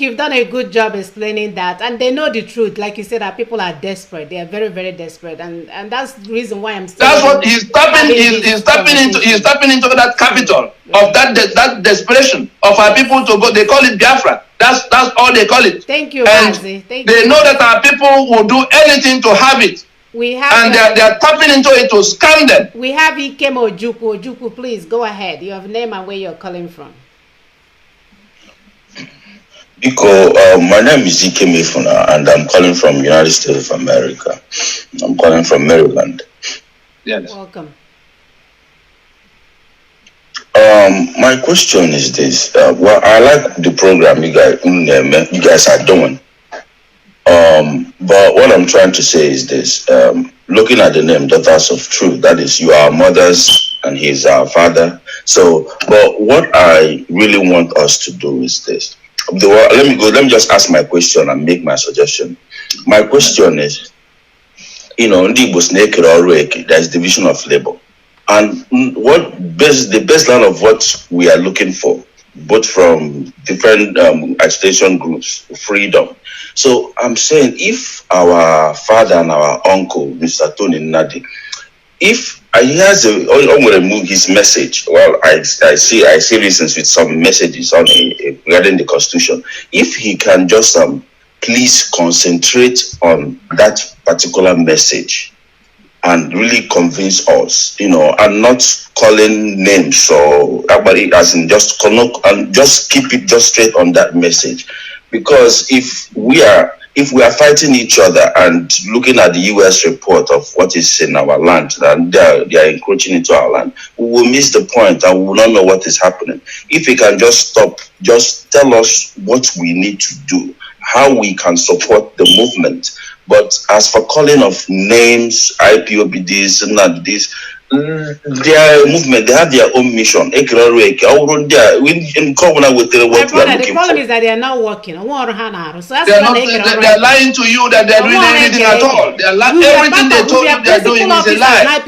You've done a good job explaining that, and they know the truth. Like you said, that people are desperate. They are very, very desperate, and that's the reason why I'm still. That's what he's tapping. He's tapping into. He's tapping into that capital of that desperation of our people to go. They call it Biafra. That's all they call it. Thank you, and Thank they you. know that our people will do anything to have it. We have, and they are tapping into it to scam them. We have Ikem Ojukwu. Ojukwu, please go ahead. You have name and where you're calling from. Because my name is Ikem Ifuna, and I'm calling from United States of America. I'm calling from Maryland. Yes. Welcome. My question is this. Well, I like the program you guys are doing. But what I'm trying to say is this. Looking at the name Daughters of Truth, that is, you are mothers and he's our father. So, but what I really want us to do is this. Let me just ask my question and make my suggestion. My question is, there's division of labor. And the baseline of what we are looking for, both from different agitation groups, freedom. So I'm saying, if our father and our uncle, Mr. Tony Nnadi, if he has I'm going to remove his message. Well, I see reasons with some messages on regarding the Constitution. If he can just please concentrate on that particular message and really convince us, and not calling names or everybody, as in just and just keep it just straight on that message. Because if we are fighting each other and looking at the U.S. report of what is in our land, and they are encroaching into our land, we will miss the point and we will not know what is happening. If we can just stop, just tell us what we need to do, how we can support the movement. But as for calling of names, IPOBDs, and this, their movement, they have their own mission. The problem is that they are not working. So they are lying to you that they're doing anything at all. Everything they told you they're doing is a lie.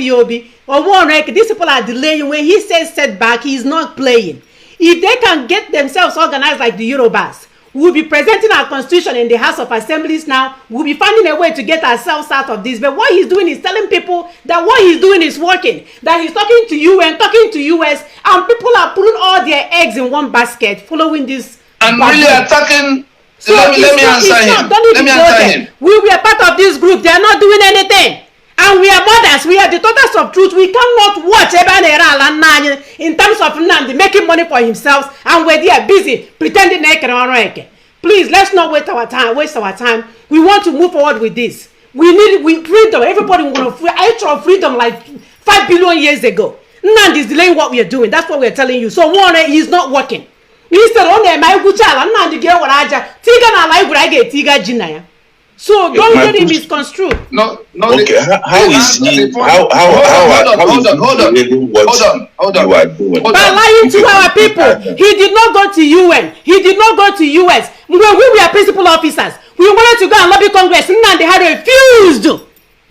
These people are delaying. When he says setback, he's not playing. If they can get themselves organized like the Yorubas, we'll be presenting our constitution in the House of Assemblies now. We'll be finding a way to get ourselves out of this. But what he's doing is telling people that what he's doing is working. That he's talking to you and talking to US, and people are putting all their eggs in one basket following this. And really attacking. So let me answer him. Let me answer him. We are part of this group. They are not doing anything. And we are mothers. We are the daughters of truth. We cannot watch in terms of Nnadi making money for himself, and we're there busy pretending. Please, let's not waste our time. We want to move forward with this. We need freedom. Everybody want to freedom like 5 billion years ago. Nnadi is delaying what we are doing. That's what we are telling you. So one, he's not working. He said, so don't let him misconstrue. No. Okay, how is he? Hold on. By lying to our people, he did not go to UN. He did not go to US. When we were principal officers, we wanted to go and lobby Congress, and they had refused.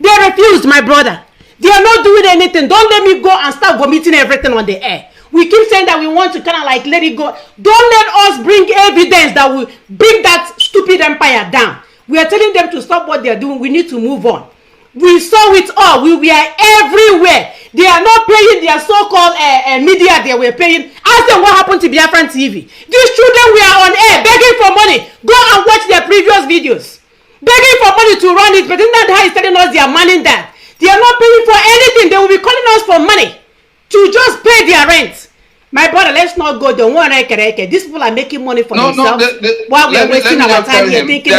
They refused, my brother. They are not doing anything. Don't let me go and start vomiting everything on the air. We keep saying that we want to kind of like let it go. Don't let us bring evidence that will bring that stupid empire down. We are telling them to stop what they are doing. We need to move on. We saw it all. We were everywhere. They are not paying their so-called media they were paying. Ask them what happened to Biafran TV. These children were on air begging for money. Go and watch their previous videos. Begging for money to run it, but Nnadi is telling us they are manning that. They are not paying for anything. They will be calling us for money to just pay their rent. My brother, let's not go there. These people are making money for themselves while we are wasting our time here thinking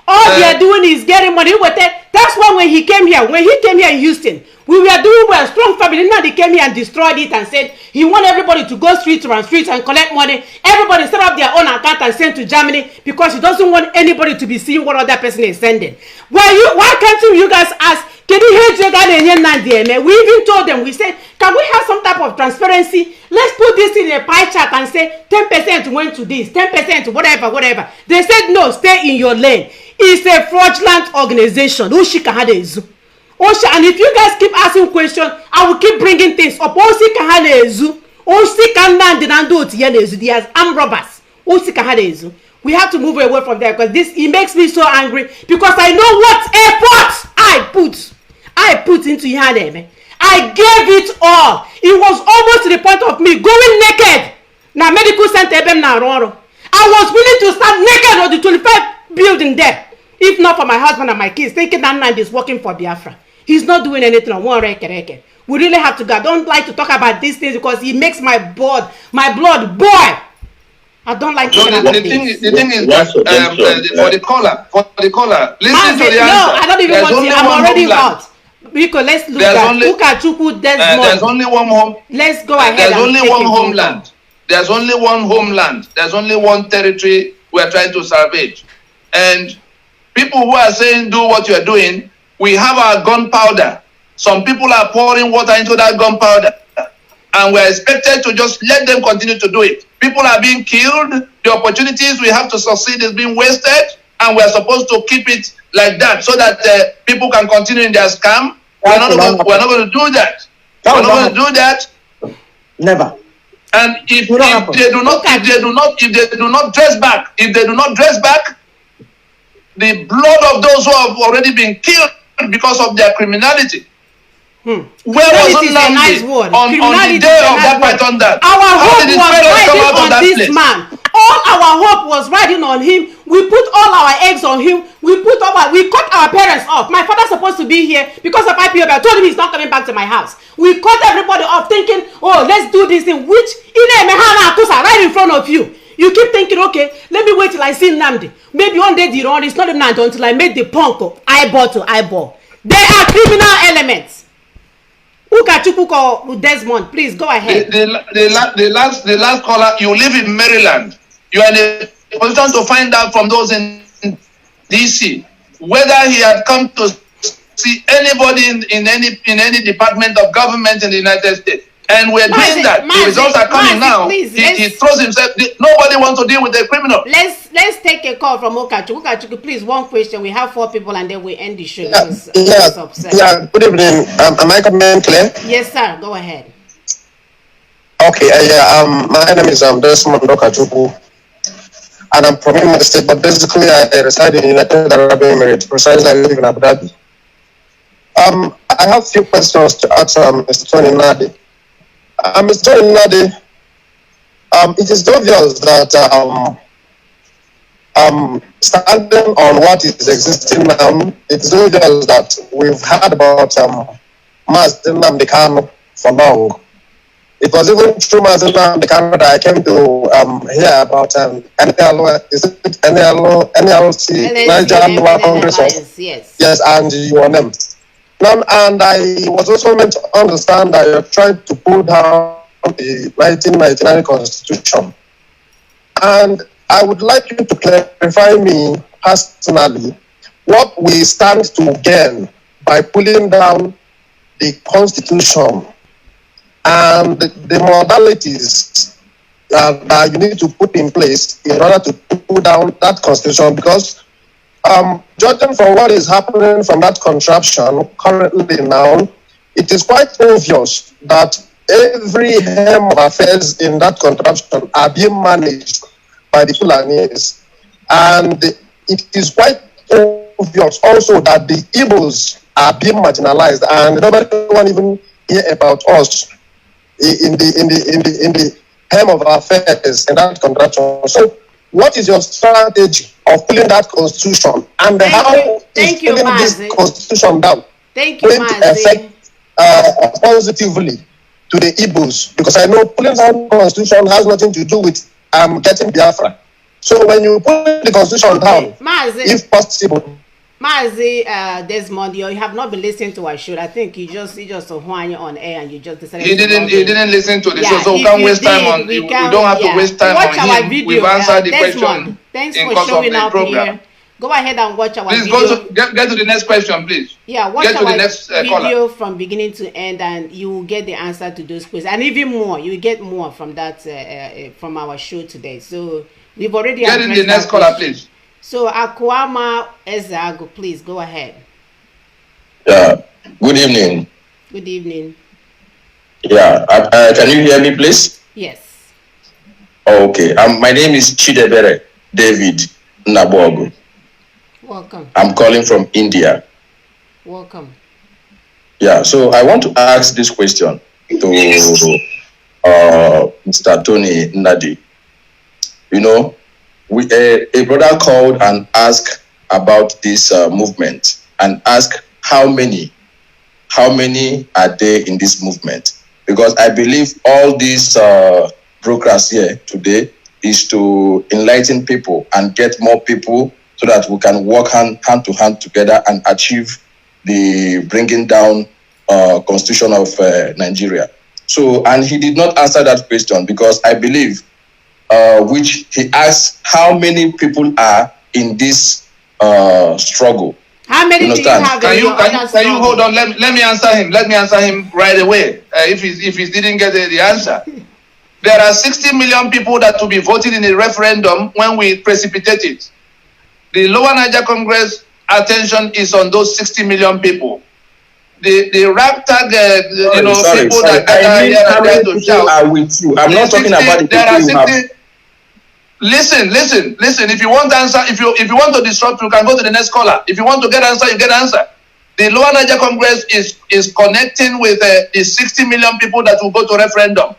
all they are doing is getting money with it. That's why when he came here in Houston, we were doing well. Strong family. Now they came here and destroyed it and said he want everybody to go street and collect money. Everybody set up their own account and send to Germany because he doesn't want anybody to be seeing what other person is sending. Why can't you guys ask? We even told them, we said, can we have some type of transparency? Let's put this in a pie chart and say 10% went to this, 10% whatever. They said, no, stay in your lane. It's a fraudulent organization. And if you guys keep asking questions, I will keep bringing things up. They are armed robbers. We have to move away from there because it makes me so angry because I know what effort I put into Ihaneme. I gave it all. It was almost to the point of me going naked. Now medical center I was willing to stand naked on the 25th building there. If not for my husband and my kids, thinking that Nnadi is working for Biafra. He's not doing anything on one record. We really have to go. I don't like to talk about these things because it makes my blood boil. I don't like talking about this. The thing is that for the caller, listen to the answer. No, I don't even want to. I'm already hot. Because let's look at there's only one home. Let's go ahead. There's only one homeland. There's only one homeland. There's only one territory we're trying to salvage. And people who are saying do what you're doing, we have our gunpowder. Some people are pouring water into that gunpowder. And we're expected to just let them continue to do it. People are being killed. The opportunities we have to succeed is being wasted. And we're supposed to keep it like that so that people can continue in their scam. We're not going to do that. We're not going to do that. Never. And if they do not dress back, the blood of those who have already been killed because of their criminality. Where was Nnadi on the day of that python dance? Our hope was riding on this man. All our hope was riding on him. We put all our eggs on him. We cut our parents off. My father's supposed to be here because of IPOB. I told him he's not coming back to my house. We cut everybody off thinking, oh, let's do this thing, which right in front of you. You keep thinking, okay, let me wait till I see Nnamdi. Maybe one day it's not even until I made the punk eyeball to eyeball. They are criminal elements. Ukachukuko Desmond, please go ahead. The last caller, you live in Maryland. You are in a position to find out from those in DC whether he had come to see anybody in any department of government in the United States. And we're doing that. The results are coming now. Please, he throws himself. Nobody wants to deal with the criminal. Let's take a call from Okachuku. Okachuku, please, one question. We have 4 people and then we end the show. Yeah. Good evening. Am I coming clear? Yes, sir. Go ahead. Okay. My name is Desmond Okachuku, and I'm from Imo State, but basically I reside in United Arab Emirates. Precisely, I live in Abu Dhabi. I have a few questions to ask Mr. Tony Nnadi. Mr. Tony Nnadi, it is obvious that standing on what is existing now, it is obvious that we've heard about Mazi Nnamdi Kanu for long. It was even through Mazi Nnamdi Kanu that I came to hear about NLC, Niger Congress. Yes, and your name. And I was also meant to understand that you're trying to pull down the 1999 Constitution. And I would like you to clarify me personally what we stand to gain by pulling down the Constitution and the modalities that you need to put in place in order to pull down that Constitution, because judging from what is happening from that contraption currently now, it is quite obvious that every hem of affairs in that contraption are being managed by the Fulanis. And it is quite obvious also that the Igbos are being marginalized, and nobody want even hear about us in the hem of affairs in that contraption. So what is your strategy of pulling that Constitution, and how is pulling this Constitution down going to affect positively to the Igbos? Because I know pulling down the Constitution has nothing to do with getting Biafra. So when you put the Constitution down, if possible. Mazi Desmond, you have not been listening to our show. I think you just on air and you just decided. He didn't listen to the show, so we can't waste time on. We don't have to waste time on him. Video, we've answered the Desmond, question. Thanks for showing up here. Go ahead and watch our video. Please go to get to the next question, please. Yeah, watch our video from beginning to end, and you will get the answer to those questions, and even more. You will get more from that from our show today. So we've already get in the next caller, please. So Akwama Ezago, please go ahead. Yeah. Good evening. Good evening. Yeah. Can you hear me, please? Yes. Okay. My name is Chidebere. David Nabogo. Welcome. I'm calling from India. Welcome. Yeah, so I want to ask this question to Mr. Tony Nnadi. You know, a brother called and asked about this movement and asked how many are there in this movement? Because I believe all these brokers here today is to enlighten people and get more people so that we can work hand to hand together and achieve the bringing down constitution of Nigeria. So, and he did not answer that question because I believe, which he asked, how many people are in this struggle? How many do you have? Can you hold on? Let me answer him. Let me answer him right away. If he didn't get the answer, there are 60 million people that will be voting in a referendum when we precipitate it. The Lower Niger Congress attention is on those 60 million people. The ragtag, people that gather here and there to shout. Are with you. I'm not talking about the there are people 60. you have. Listen. If you want answer, if you want to disrupt, you can go to the next caller. If you want to get answer, you get answer. The Lower Niger Congress is connecting with the 60 million people that will go to referendum.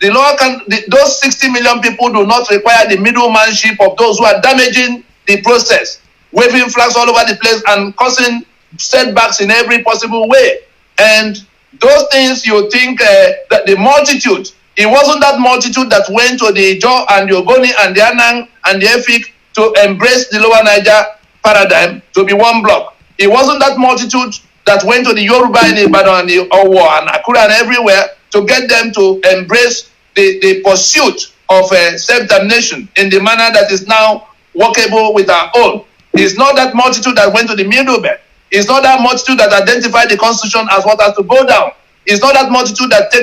Those 60 million people do not require the middlemanship of those who are damaging the process, waving flags all over the place and causing setbacks in every possible way. And those things you think that the multitude. It wasn't that multitude that went to the Ijaw and the Ogoni and the Anang and the Efik to embrace the Lower Niger paradigm to be one block. It wasn't that multitude that went to the Yoruba in Ibadan and the Owo and Akura and everywhere to get them to embrace the pursuit of self-determination in the manner that is now workable with our own. It's not that multitude that went to the Middle Belt. It's not that multitude that identified the Constitution as what has to go down. It's not that multitude that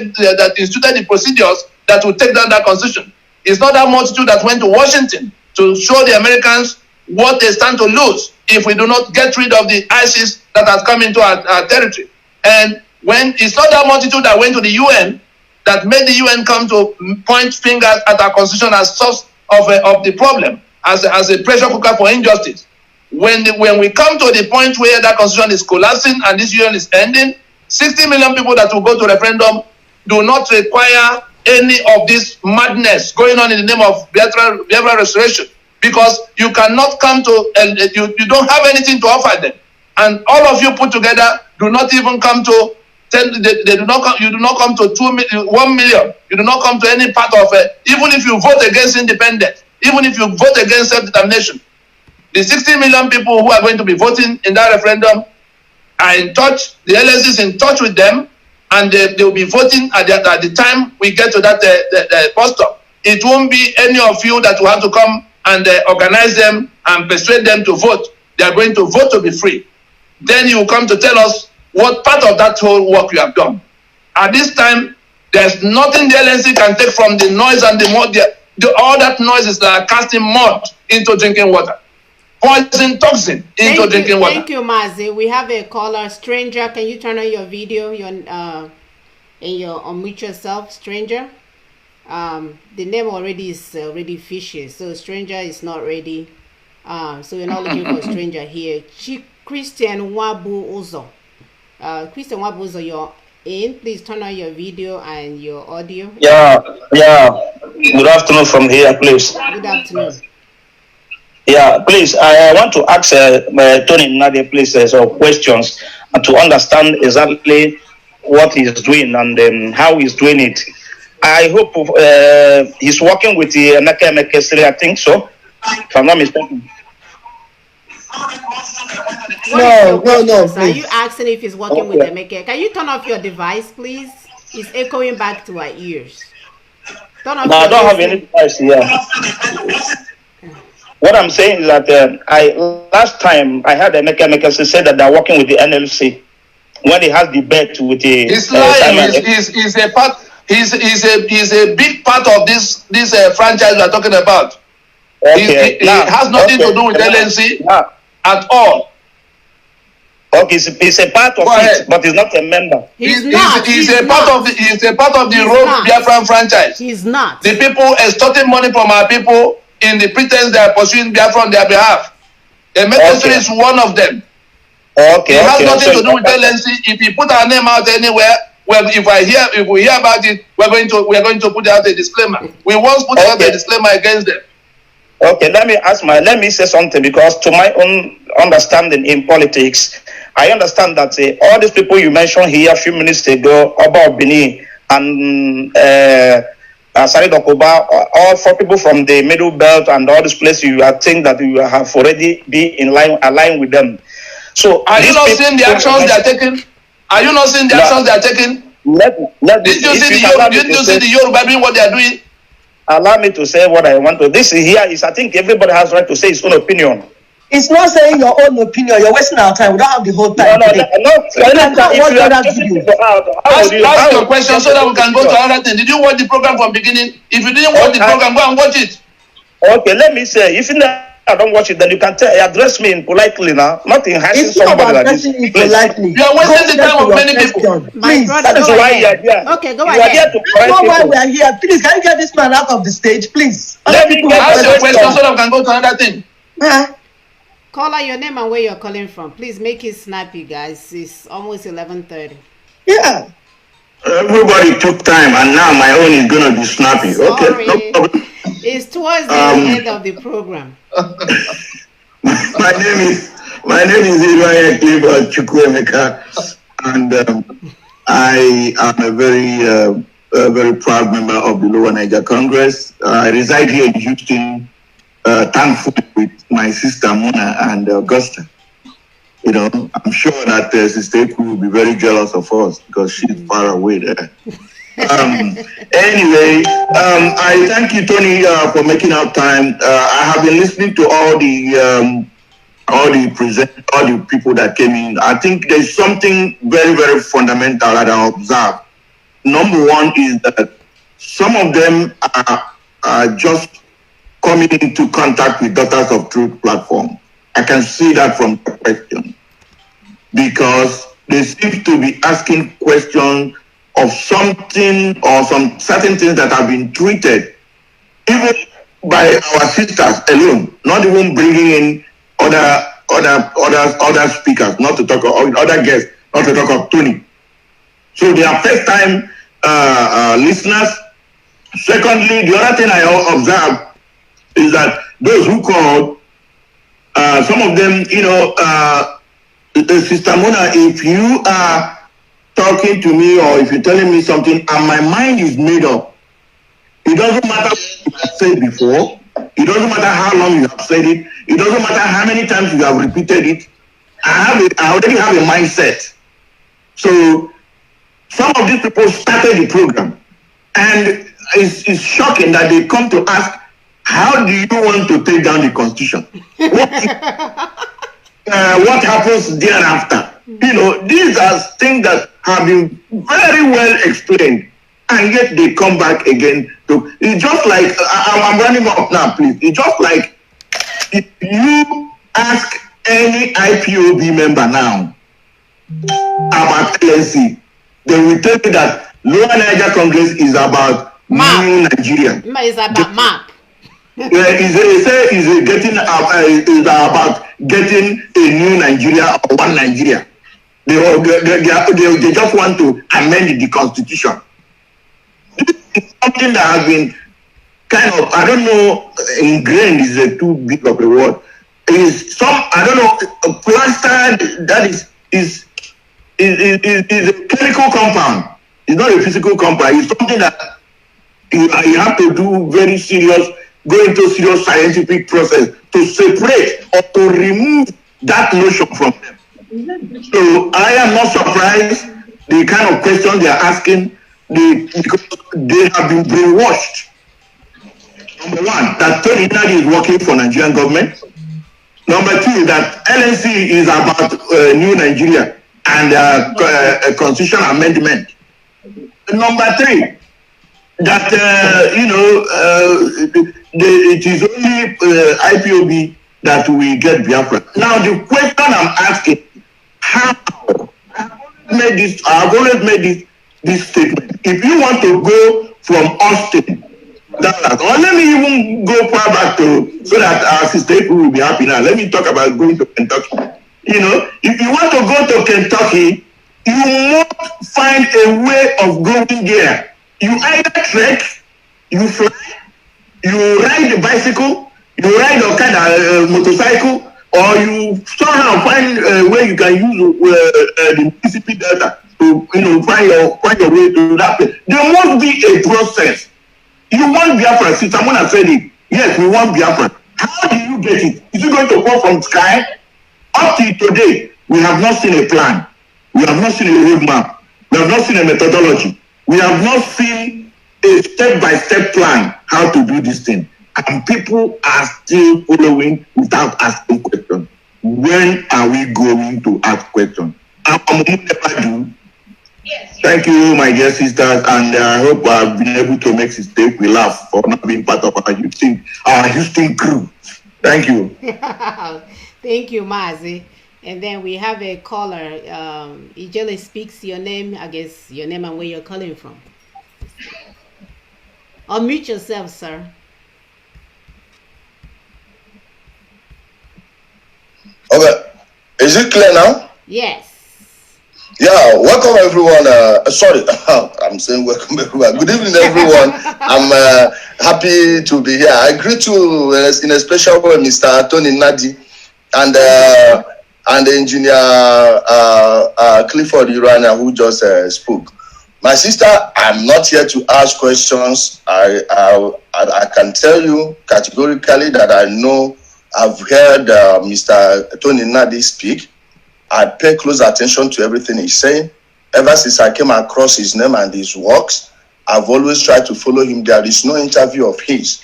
instituted the procedures that will take down that Constitution. It's not that multitude that went to Washington to show the Americans what they stand to lose if we do not get rid of the ISIS that has come into our territory. And when it's not that multitude that went to the UN that made the UN come to point fingers at our Constitution as source of the problem, as a pressure cooker for injustice. When we come to the point where that Constitution is collapsing and this UN is ending, 60 million people that will go to referendum do not require any of this madness going on in the name of Biafra restoration, because you cannot come to, you don't have anything to offer them. And all of you put together do not even come to 10, they do not come, you do not come to 1 million. You do not come to any part of it, even if you vote against independence, even if you vote against self-determination. The 60 million people who are going to be voting in that referendum are in touch, the LSC is in touch with them, and they will be voting at the time we get to that the bus stop. It won't be any of you that will have to come and organize them and persuade them to vote. They are going to vote to be free. Then you will come to tell us what part of that whole work you have done. At this time, there's nothing the LNC can take from the noise and the mud. All that noise is like casting mud into drinking water. Poison toxin into drinking water. Thank you, Mazi. We have a caller. Stranger, can you turn on your video and unmute yourself, stranger? The name already is already fishy, so stranger is not ready. So we're not looking for stranger here. Christian Wabu Uzo. Christian Wabu Uzo, you're in. Please turn on your video and your audio. Yeah. Good afternoon from here, please. Good afternoon. Yeah, please, I want to ask Tony Nnadi, please, some questions to understand exactly what he's doing and how he's doing it. I hope he's working with the Emeka, I think so, if I'm not mistaken. No. Are you asking if he's working with Emeka? Can you turn off your device, please? It's echoing back to our ears. Turn off I don't have any device here. What I'm saying is that last time I had Emeka say that they're working with the NLC when he has the bet with the. He's lying. He's a part. He's a big part of this franchise we're talking about. Okay. He has nothing to do with LNC at all. Okay, he's a part of it, but he's not a member. He's not. He's a part of the Road Biafran franchise. He's not. The people extorting money from our people in the pretense they are pursuing Biafra on their behalf. Emefiele is one of them. Okay. It has nothing to do with LNC. If you put our name out anywhere, well, if we hear about it, we're going to put out a disclaimer. We once put out a disclaimer against them. Okay, let me say something, because to my own understanding in politics, I understand that all these people you mentioned here a few minutes ago, Oba Obini and Sari Dokuba, all 4 people from the Middle Belt and all these places, you think that you have already been aligned with them. So are you not seeing the actions they are taking? Are you not seeing the actions they are taking? Didn't you see the Yoruba doing what they are doing? Allow me to say what I want to. This here is, I think everybody has right to say his own opinion. It's not saying your own opinion. You're wasting our time. We don't have the whole time. Ask your question so that we can go to another thing. Did you watch the program from beginning? If you didn't watch the program, go and watch it. Okay, let me say, if I don't watch it, then you can address me politely now, not in hashing somebody like this. Politely. You are wasting the time of many people. Please, that is why you are here. Okay, go ahead. You are here to correct people. Why we are here. Please, can you get this man out of the stage, please? Let me ask your question so that we can go to another thing. Caller, your name and where you're calling from. Please make it snappy, guys. It's almost 11:30. Yeah. Everybody took time, and now my own is gonna be snappy. Sorry. Okay, no problem. It's towards the end of the program. my name is Ibrahim Kliba Chukwuemeka, and I am a very proud member of the Lower Niger Congress. I reside here in Houston, thankfully with my sister Mona and Augusta. You know, I'm sure that Sister Eku will be very jealous of us because she's far away there. Anyway, I thank you, Tony, for making out time. I have been listening to all the people that came in. I think there's something very, very fundamental that I observed. Number one is that some of them are just coming into contact with Daughters of Truth platform. I can see that from the question, because they seem to be asking questions of something or some certain things that have been treated even by our sisters alone, not even bringing in other speakers, not to talk of other guests, not to talk of Tony. So they are first time listeners. Secondly, the other thing I observed is that those who called, some of them, Sister Mona, if you are talking to me or if you're telling me something and my mind is made up, it doesn't matter what you have said before, it doesn't matter how long you have said it, it doesn't matter how many times you have repeated it, I already have a mindset. So some of these people started the program, and it's shocking that they come to ask, how do you want to take down the Constitution? What happens thereafter? You know, these are things that have been very well explained, and yet they come back again to. It's just like I'm running up now, please. It's just like if you ask any IPOB member now about LNC, they will tell you that Lower Niger Congress is about new Nigeria. It's about map. Is about getting a new Nigeria or one Nigeria. They just want to amend the constitution. This is something that has been kind of, I don't know, ingrained is a too big of a word. Is some, I don't know, a plaster that is a chemical compound. It's not a physical compound. It's something that you have to do very serious, go into serious scientific process to separate or to remove that notion from them. So I am not surprised the kind of questions they are asking, because they have been brainwashed. Number one, that Tony Nnadi is working for Nigerian government. Number two, that LNC is about new Nigeria and a constitution amendment. Number three, that it is only IPOB that we get Biafra. Now the question I'm asking, how? I've always made this statement. If you want to go from Austin Dallas. Or let me even go far back to so that our sister people will be happy now. Let me talk about going to Kentucky. You know, if you want to go to Kentucky, you must find a way of going there. You either trek, you fly, you ride a bicycle, you ride a kind of motorcycle, or you somehow find a way you can use the Mississippi Delta to find your way to that place. There must be a process. You want Biafra, Sister Mona said it. Yes, we want Biafra. How do you get it? Is it going to fall from the sky? Up to today, we have not seen a plan. We have not seen a roadmap. We have not seen a methodology. We have not seen a step-by-step plan how to do this thing. And people are still following without asking questions. When are we going to ask questions? And never do. Yes. Thank you, my dear sisters, and I hope I've been able to make Sister we laugh for not being part of our Houston crew. Thank you. Thank you, Mazi. And then we have a caller. Ijele speaks your name, I guess your name and where you're calling from. Unmute yourself, sir. Okay. Is it clear now? Yes. Yeah, welcome everyone. Sorry, I'm saying welcome everyone. Good evening, everyone. I'm happy to be here. I greet you in a special way, Mr. Tony Nnadi, and the engineer Clifford Urania, who just spoke. My sister, I'm not here to ask questions. I can tell you categorically that I know I've heard Mr. Tony Nnadi speak. I pay close attention to everything he's saying. Ever since I came across his name and his works, I've always tried to follow him. There is no interview of his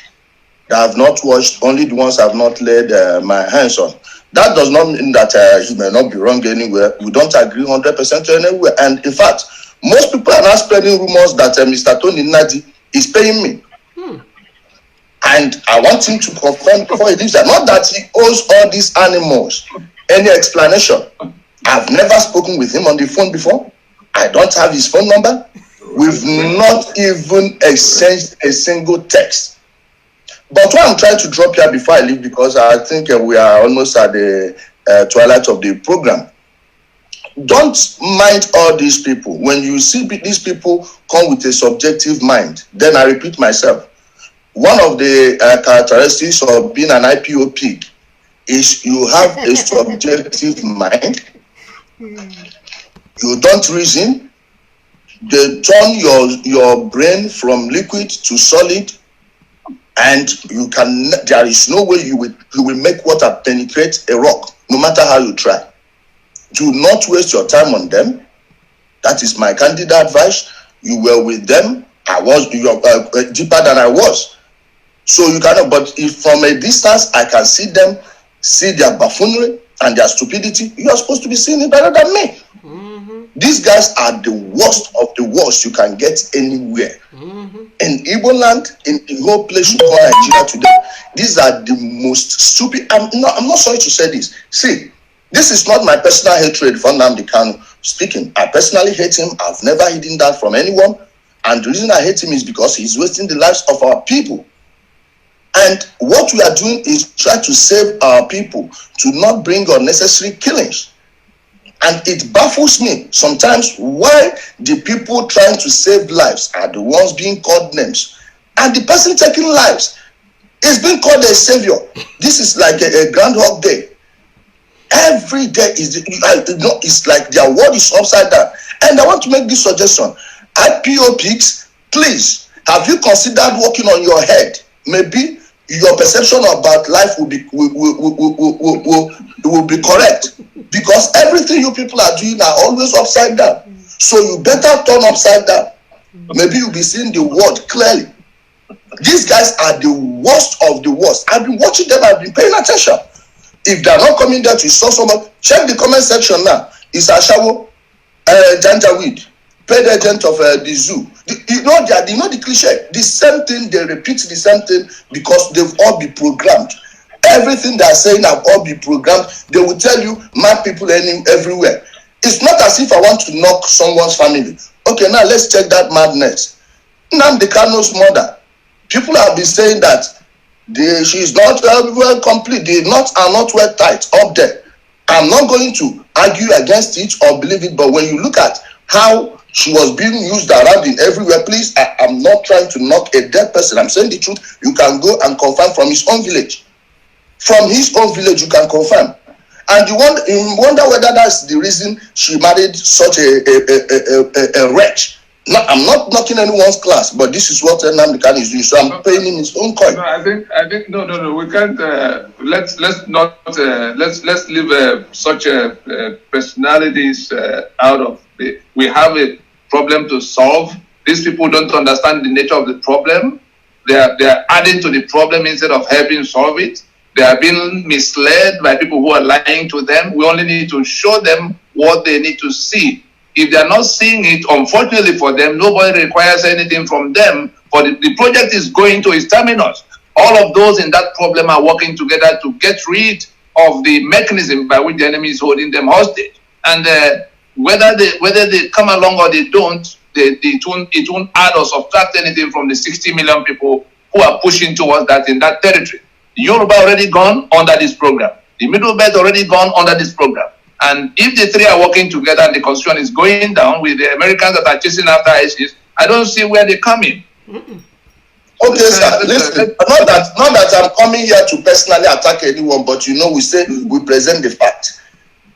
that I've not watched, only the ones I've not laid my hands on. That does not mean that he may not be wrong anywhere. We don't agree 100% anywhere. And in fact, most people are now spreading rumors that Mr. Tony Nnadi is paying me. And I want him to confirm before he leaves that. Not that he owes all these animals any explanation. I've never spoken with him on the phone before. I don't have his phone number. We've not even exchanged a single text. But what I'm trying to drop here before I leave, because I think we are almost at the twilight of the program. Don't mind all these people. When you see these people come with a subjective mind, then I repeat myself. One of the characteristics of being an IPO pig is you have a subjective mind. You don't reason. They turn your brain from liquid to solid, and you can. There is no way you will make water penetrate a rock, no matter how you try. Do not waste your time on them. That is my candid advice. You were with them. You are deeper than I was. So you cannot. But if from a distance I can see them, see their buffoonery and their stupidity, you are supposed to be seeing it better than me. These guys are the worst of the worst you can get anywhere. In Igbo land, in the whole place you call Nigeria today, these are the most stupid. I'm not sorry to say this. See, this is not my personal hatred for Nnamdi Kanu speaking. I personally hate him. I've never hidden that from anyone. And the reason I hate him is because he's wasting the lives of our people. And what we are doing is try to save our people, to not bring unnecessary killings. And it baffles me sometimes why the people trying to save lives are the ones being called names. And the person taking lives is being called a savior. This is like a Groundhog Day. Every day it's like their world is upside down. And I want to make this suggestion. IPO pigs, please, have you considered working on your head? Maybe your perception about life will be correct, because everything you people are doing are always upside down. So you better turn upside down. Maybe you'll be seeing the world clearly. These guys are the worst of the worst. I've been watching them. I've been paying attention. If they're not coming there to solve someone, check the comment section now. It's Ashawo, Janjaweed, paid agent of the zoo. You know the cliche. The same thing, they repeat the same thing because they've all been programmed. Everything they're saying have all been programmed. They will tell you mad people everywhere. It's not as if I want to knock someone's family. Okay, now let's check that madness. Nnamdi Kanu's mother People have been saying that she's not well complete. The knots are not well tight up there. I'm not going to argue against it or believe it, but when you look at how she was being used around in everywhere, please, I'm not trying to knock a dead person. I'm saying the truth. You can go and confirm from his own village. From his own village, you can confirm. And you wonder whether that's the reason she married such a wretch. No, I'm not knocking anyone's class, but this is what Nnamdi Kanu is doing. So I'm paying him his own coin. No, I think no. We can't. Let's leave such personalities out of it. We have a problem to solve. These people don't understand the nature of the problem. They are adding to the problem instead of helping solve it. They are being misled by people who are lying to them. We only need to show them what they need to see. If they are not seeing it, unfortunately for them, nobody requires anything from them. But the project is going to its terminus. All of those in that problem are working together to get rid of the mechanism by which the enemy is holding them hostage. And whether they come along or they don't, it won't add or subtract anything from the 60 million people who are pushing towards that in that territory. Yoruba already gone under this program. The Middle Belt already gone under this program. And if the three are working together and the constitution is going down with the Americans that are chasing after ISIS, I don't see where they come in. Okay, sir. Listen, not that I'm coming here to personally attack anyone, but you know, we say we present the fact.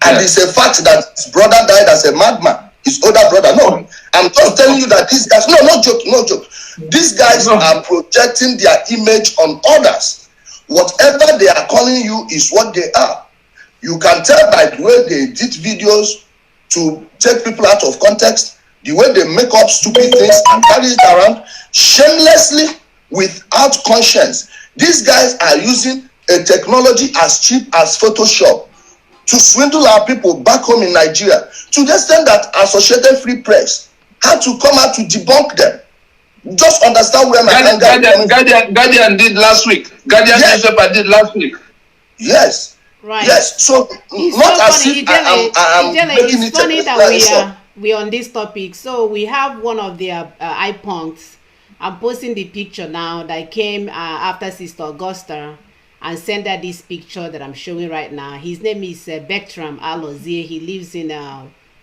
And it's a fact that his brother died as a madman. His older brother. No, I'm just telling you that these guys, no joke. These guys are projecting their image on others. Whatever they are calling you is what they are. You can tell by the way they edit videos to take people out of context, the way they make up stupid things and carry it around shamelessly without conscience. These guys are using a technology as cheap as Photoshop to swindle our people back home in Nigeria, to the extent that Associated Free Press had to come out to debunk them. Just understand where my Guardian did last week. Guardian newspaper did last week. Yes. Right. Yes. So it's not so as funny. if I'm making it's it funny that we are on this topic. So we have one of their iPunks. I'm posting the picture now that came after Sister Augusta and sent her this picture that I'm showing right now. His name is Bertram Alozie. He lives in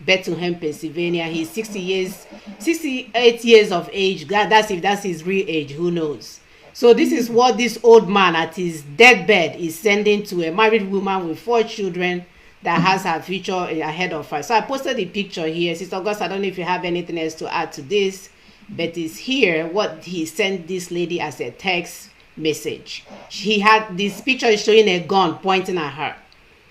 Bethlehem, Pennsylvania. He's 68 years of age. That's if that's his real age. Who knows? So this is what this old man at his deathbed is sending to a married woman with 4 children that has her future ahead of her. So I posted the picture here. Sister August, I don't know if you have anything else to add to this, but it's here what he sent this lady as a text message. He had this picture is showing a gun pointing at her.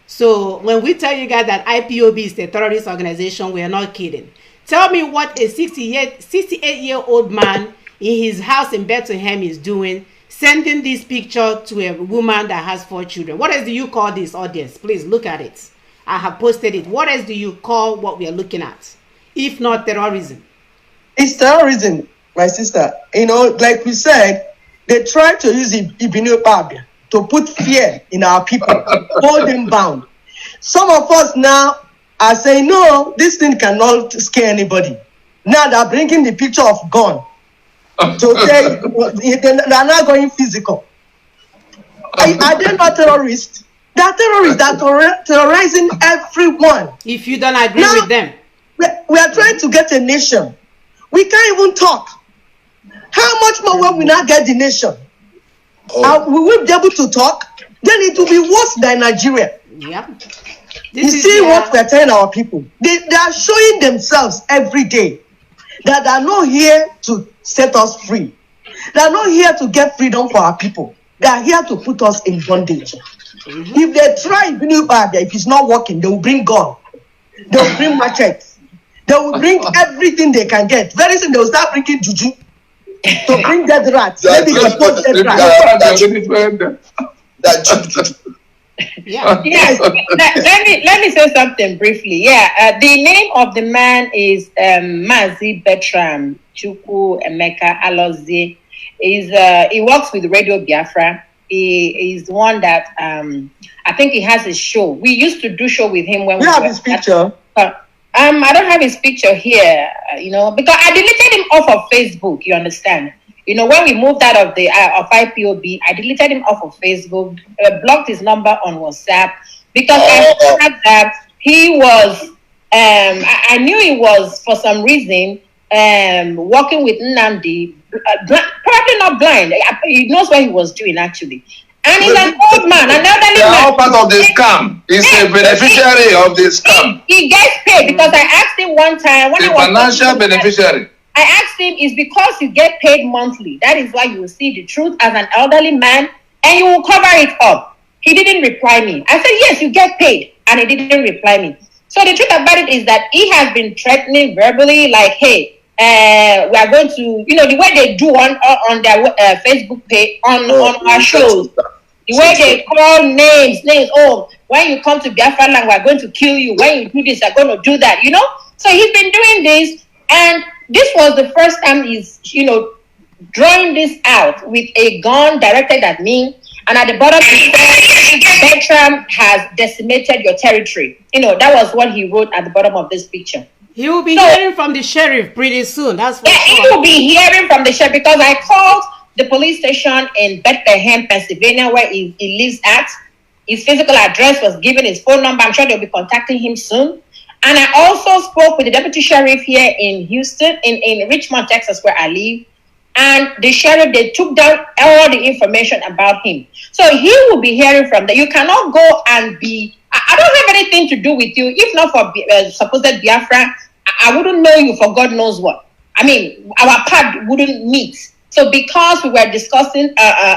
So when we tell you guys that IPOB is a terrorist organization, we are not kidding. Tell me what a 68-year-old man in his house in Bethlehem is doing, sending this picture to a woman that has 4 children. What else do you call this, audience? Please look at it. I have posted it. What else do you call what we are looking at, if not terrorism? It's terrorism, my sister. You know, like we said, they try to use Ibinu Babia to put fear in our people, hold them bound. Some of us now are saying, no, this thing cannot scare anybody. Now they're bringing the picture of gun to say they're not going physical. Are they not terrorists? They are terrorists that are terrorizing everyone. If you don't agree with them. We are trying to get a nation. We can't even talk. How much more will we not get the nation? We will be able to talk. Then it will be worse than Nigeria. Yeah. You see what we're telling our people? They are showing themselves every day that they are not here to set us free. They are not here to get freedom for our people. They are here to put us in bondage. If they try if it's not working, they will bring gun. They will bring machetes. They will bring everything they can get. Very soon they will start bringing juju to bring dead rats. Maybe expose dead rats. Yeah. Yes. let me say something briefly. Yeah. The name of the man is Mazi Bertram Chukwu Emeka Alozie. He works with Radio Biafra. He is the one that I think he has a show. We used to do show with him when we have his picture. I don't have his picture here, because I deleted him off of Facebook, you understand? You know, when we moved out of the of IPOB, I deleted him off of Facebook, blocked his number on WhatsApp, because I heard that he was, I knew he was, for some reason, working with Nnadi, probably not blind. He knows what he was doing, actually. And he's an old man, an elderly man. They are all part of the scam. He's a beneficiary of the scam. He gets paid, because I asked him one time, when I was financial beneficiary. I asked him, it's because you get paid monthly. That is why you will see the truth as an elderly man, and you will cover it up. He didn't reply me. I said, yes, you get paid. And he didn't reply me. So the truth about it is that he has been threatening verbally, like, hey, we are going to, you know, the way they do on their Facebook page, on our shows, the way they call names, oh, when you come to Biafra land, we are going to kill you. When you do this, we are going to do that, you know? So he's been doing this, and this was the first time he's, you know, drawing this out with a gun directed at me. And at the bottom, he said, Bertram has decimated your territory. You know, that was what he wrote at the bottom of this picture. He will be hearing from the sheriff pretty soon. That's what. Yeah, he will be hearing from the sheriff, because I called the police station in Bethlehem, Pennsylvania, where he lives at. His physical address was given, his phone number. I'm sure they'll be contacting him soon. And I also spoke with the deputy sheriff here in Houston, in Richmond, Texas, where I live. And the sheriff, they took down all the information about him. So he will be hearing from them. You cannot go and be, I don't have anything to do with you. If not for supposed Biafra, I wouldn't know you for God knows what. I mean, our path wouldn't meet. So because we were discussing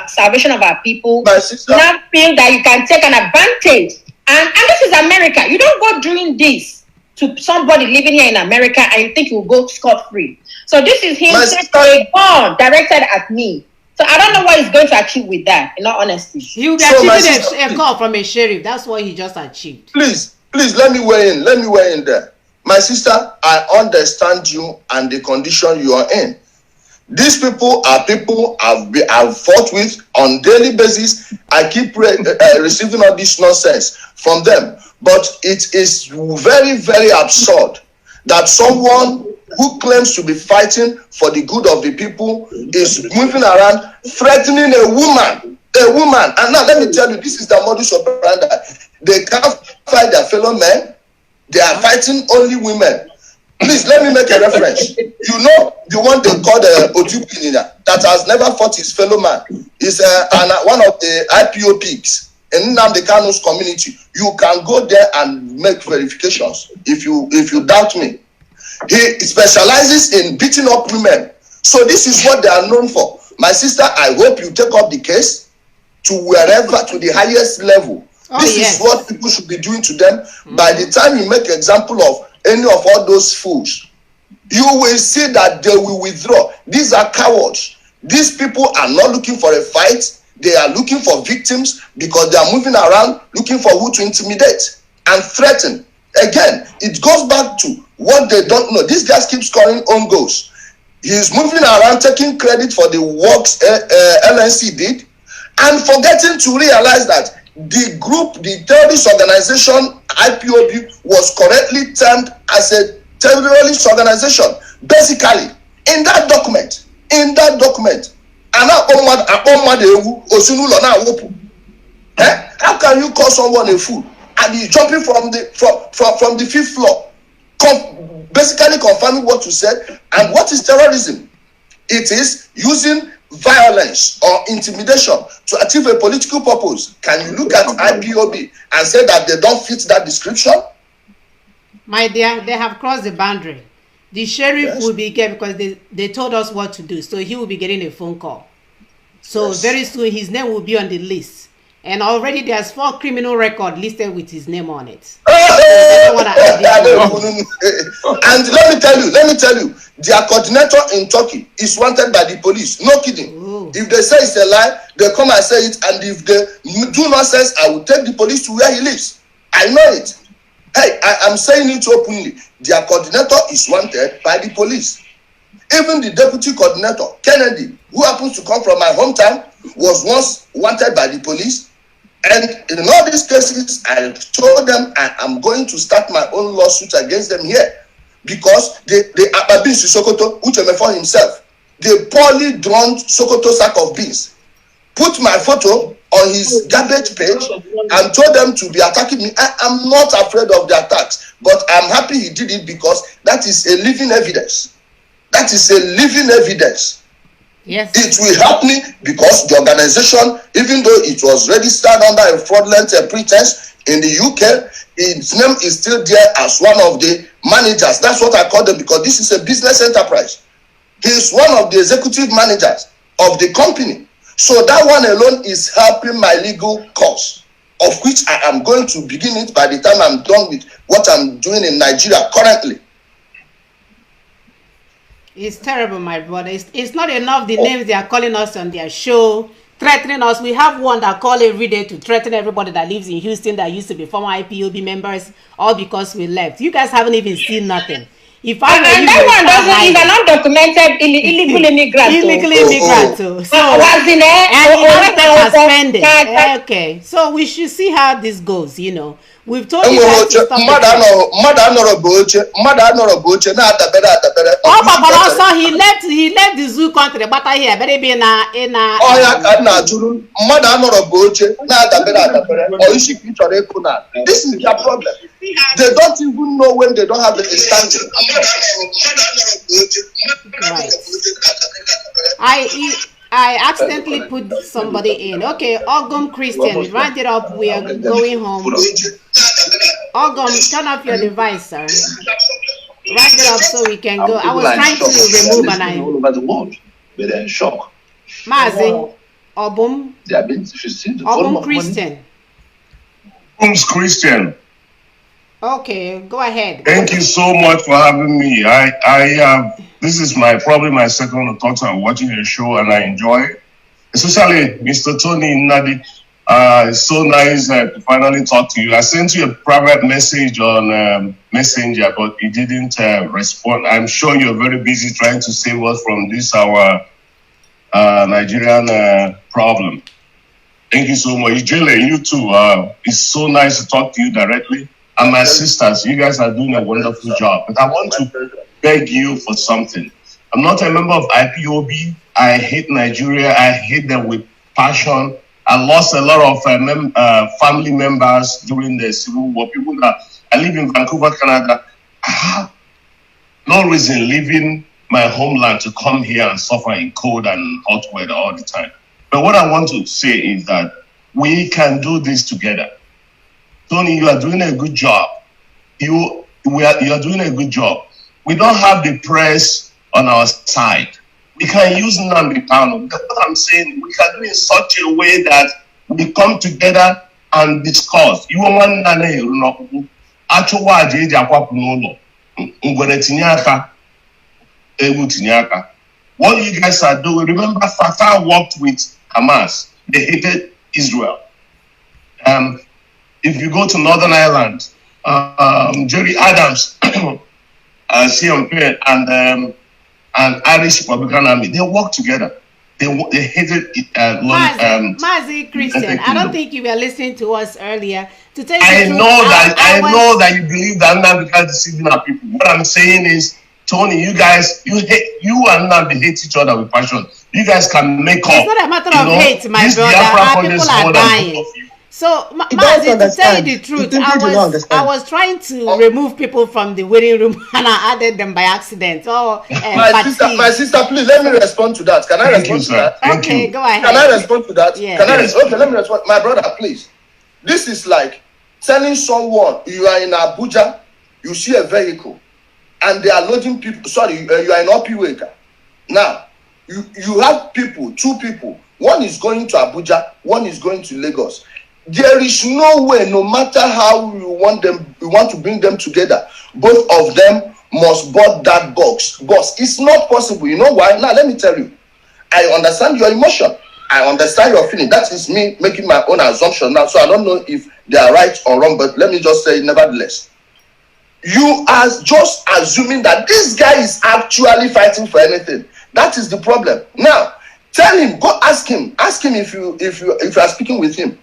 salvation of our people, you now feel that you can take an advantage. And this is America. You don't go doing this to somebody living here in America and you think you will go scot-free. So this is him saying, "Oh, directed at me." So I don't know what he's going to achieve with that, in all honesty. He will be achieving a call from a sheriff. That's what he just achieved. Please, let me weigh in. Let me weigh in there. My sister, I understand you and the condition you are in. These people are people I've fought with on daily basis. I keep receiving all this nonsense from them. But it is very, very absurd that someone who claims to be fighting for the good of the people is moving around threatening a woman. And now let me tell you, this is the modus operandi. They can't fight their fellow men. They are fighting only women. Please, let me make a reference. You know the one they call the Ojupinina that has never fought his fellow man is one of the IPO pigs in Nnamdi Kanu's community. You can go there and make verifications if you doubt me. He specializes in beating up women. So this is what they are known for. My sister, I hope you take up the case to wherever, to the highest level. This is what people should be doing to them. By the time you make example of any of all those fools, you will see that they will withdraw. These are cowards. These people are not looking for a fight. They are looking for victims because they are moving around looking for who to intimidate and threaten. Again, it goes back to what they don't know. These guys keep scoring own goals. He's moving around taking credit for the works LNC did and forgetting to realize that the group, the terrorist organization IPOB was correctly termed as a terrorist organization. Basically, in that document, how can you call someone a fool and he's jumping from the fifth floor, basically confirming what you said? And what is terrorism? It is using violence or intimidation to achieve a political purpose. Can you look at IPOB and say that they don't fit that description? My dear, they have crossed the boundary. The sheriff will be here because they told us what to do. So he will be getting a phone call. So very soon his name will be on the list. And already there's 4 criminal records listed with his name on it. And let me tell you, their coordinator in Turkey is wanted by the police. No kidding. Ooh. If they say it's a lie, they come and say it. And if they do nonsense, I will take the police to where he lives. I know it. Hey, I'm saying it openly. Their coordinator is wanted by the police. Even the deputy coordinator, Kennedy, who happens to come from my hometown, was once wanted by the police. And in all these cases, I told them I'm going to start my own lawsuit against them here because they Ababin Sissoko, Ucheme for himself. the poorly drawn Sokoto sack of beans, put my photo on his garbage page and told them to be attacking me. I am not afraid of the attacks, but I'm happy he did it because that is a living evidence. That is a living evidence. Yes. It will help me because the organization, even though it was registered under a fraudulent pretense in the UK, its name is still there as one of the managers. That's what I call them because this is a business enterprise. He is one of the executive managers of the company. So that one alone is helping my legal cause, of which I am going to begin it by the time I'm done with what I'm doing in Nigeria currently. It's terrible, my brother. It's not enough the names they are calling us on their show, threatening us. We have one that call every day to threaten everybody that lives in Houston that used to be former IPOB members, all because we left. You guys haven't even seen nothing. If I and that one doesn't even undocumented illegal immigrant. Illegal immigrant. So was in there and suspended. Okay, so we should see how this goes. You know, we've told you guys to stop. Oh, Papa, also he left the zoo country, but I hear very be in a. Oh yeah, this is their problem. They don't even know when they don't have the standing. Right. I accidentally put somebody in. Okay, Ogum Christian, round it up. We are going home. Ogum, turn off your device, sir. Round it up so we can go. I was trying to remove an eye. All over the world, but they're in shock. Mazi, Obum. They have been, if you see the Ogum Christian. Ogum's Christian. Okay, go ahead. Thank you so much for having me. This is probably my second or third time watching your show, and I enjoy it. Especially Mr. Tony Nnadi. It's so nice to finally talk to you. I sent you a private message on Messenger, but you didn't respond. I'm sure you're very busy trying to save us from this our Nigerian problem. Thank you so much. Ijele, you too. It's so nice to talk to you directly. And my sisters, you guys are doing a wonderful job. But I want to beg you for something. I'm not a member of IPOB. I hate Nigeria. I hate them with passion. I lost a lot of family members during the Civil War. People that I live in Vancouver, Canada. I have no reason leaving my homeland to come here and suffer in cold and hot weather all the time. But what I want to say is that we can do this together. Tony, you are doing a good job. You are doing a good job. We don't have the press on our side. We can use Nnamdi Kanu. That's what I'm saying. We can do it in such a way that we come together and discuss. You want what you guys are doing? Remember, Fatah worked with Hamas. They hated Israel. If you go to Northern Ireland, Jerry Adams, CMP, and Irish Republican Army, they work together. They hated Mazi Christian, I don't think you were listening to us earlier. To tell you I know that you believe that Nnamdi is deceiving our people. What I'm saying is, Tony, you guys, you and Nnamdi hate each other with passion. You guys can make up. It's not a matter of hate, my brother. Our people are dying. So, Mazi, to tell you the truth, I was trying to remove people from the waiting room and I added them by accident. My sister, please let me respond to that. Can I respond to that? Okay, go ahead. Can I respond to that? Yeah. Okay, let me respond. My brother, please. This is like telling someone you are in Abuja, you see a vehicle, and they are loading people. Sorry, you are in Opiweka. Now, you have people, two people. One is going to Abuja, one is going to Lagos. There is no way, no matter how you want to bring them together, both of them must board that box. It's not possible. You know why? Now, let me tell you. I understand your emotion. I understand your feeling. That is me making my own assumption now. So I don't know if they are right or wrong, but let me just say, nevertheless, you are just assuming that this guy is actually fighting for anything. That is the problem. Now, tell him, go ask him. Ask him if you are speaking with him.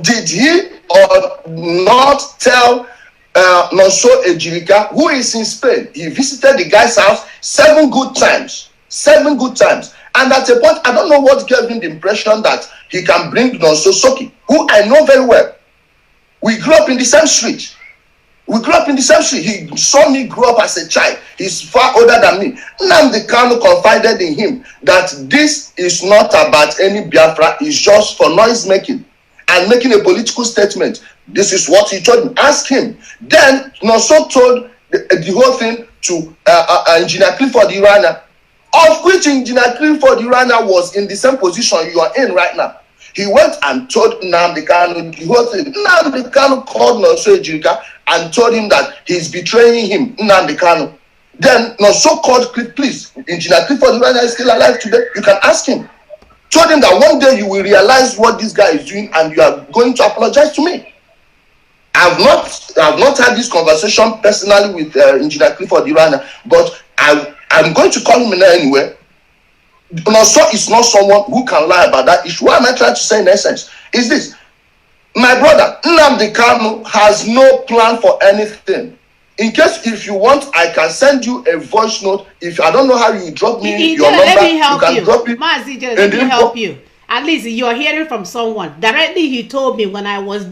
Did he or not tell Nonso Ejirika, who is in Spain? He visited the guy's house 7 good times. 7 good times. And at a point, I don't know what gave him the impression that he can bring Nonso Soki, who I know very well. We grew up in the same street. He saw me grow up as a child. He's far older than me. Nnamdi Kanu confided in him that this is not about any Biafra. It's just for noise making and making a political statement. This is what he told me. Ask him. Then Nonso told the whole thing to Engineer Clifford Irana, of which Engineer Clifford Irana was in the same position you are in right now. He went and told Nnamdi Kanu the whole thing. Nnamdi Kanu called Nonso Ejika and told him that he's betraying him, Nnamdi Kanu. Then Nonso called, please, Engineer Clifford Irana is still alive today. You can ask him. Told him that one day you will realize what this guy is doing and you are going to apologize to me. I've not had this conversation personally with Engineer Clifford Irana, but I'm going to call him anyway. Nonso is not someone who can lie about that issue. What am I trying to say in essence is this. My brother, Nnamdi Kanu has no plan for anything. In case if you want, I can send you a voice note. If I don't know how you drop me your number, let me help you can drop it. Mazi, let me help you. At least you're hearing from someone. Directly he told me when I was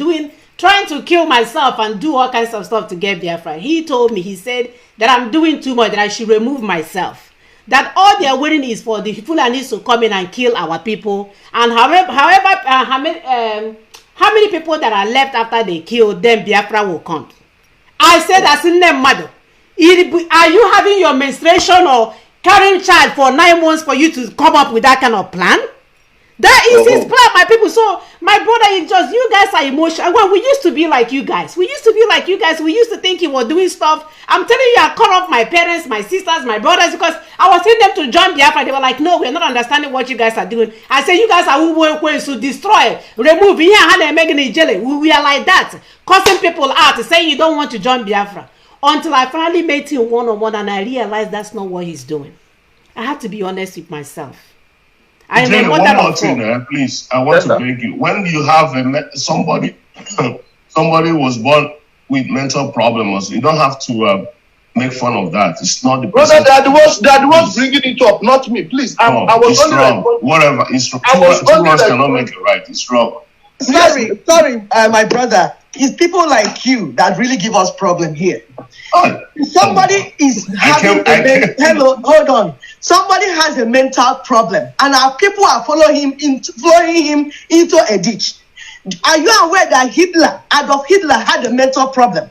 trying to kill myself and do all kinds of stuff to get Biafra. He told me, he said that I'm doing too much, that I should remove myself. That all they are waiting is for the Fulanis to come in and kill our people. And how many people that are left after they kill them, Biafra will come. I said, as in them mother, are you having your menstruation or carrying child for 9 months for you to come up with that kind of plan? That is his plan, my people. So, my brother, it's just, you guys are emotional. Well, we used to be like you guys. We used to think he was doing stuff. I'm telling you, I called off my parents, my sisters, my brothers, because I was telling them to join Biafra. They were like, no, we're not understanding what you guys are doing. I said, you guys are going to destroy, remove, we are like that, cussing people out, saying you don't want to join Biafra. Until I finally met him one-on-one and I realized that's not what he's doing. I have to be honest with myself. I Jenny, one more thing, please. I want to beg you. When you have somebody was born with mental problems, you don't have to make fun of that. It's not the person. Brother, that was bringing it up, not me. Please, I was only wrong. Whatever. It's two wrongs cannot make it right. It's wrong. Sorry, my brother. It's people like you that really give us problem here. Somebody is having hello, hold on. Somebody has a mental problem, and our people are following him into a ditch. Are you aware that Adolf Hitler had a mental problem?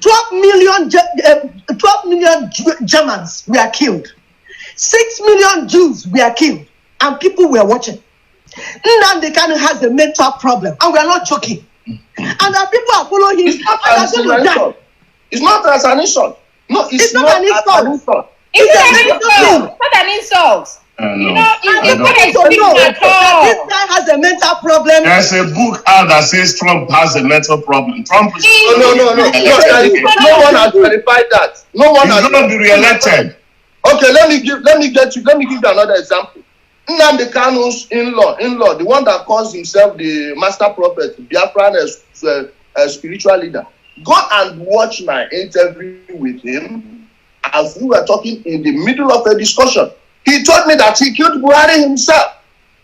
12 million Germans were killed. 6 million Jews were killed, and people were watching. Nnamdi Kanu has a mental problem, and we are not joking. And our people are following him. It's not as an insult. No, it's not an insult. It's not an insult. You know, this guy has a mental problem. There's a book out that says Trump has a mental problem. Trump is no one has verified that. No one has going to be re-elected. Okay, let me give you another example. Nnamdi Kanu's in-law, the one that calls himself the master prophet, Biafran as spiritual leader. Go and watch my interview with him as we were talking in the middle of a discussion. He told me that he killed Buhari himself.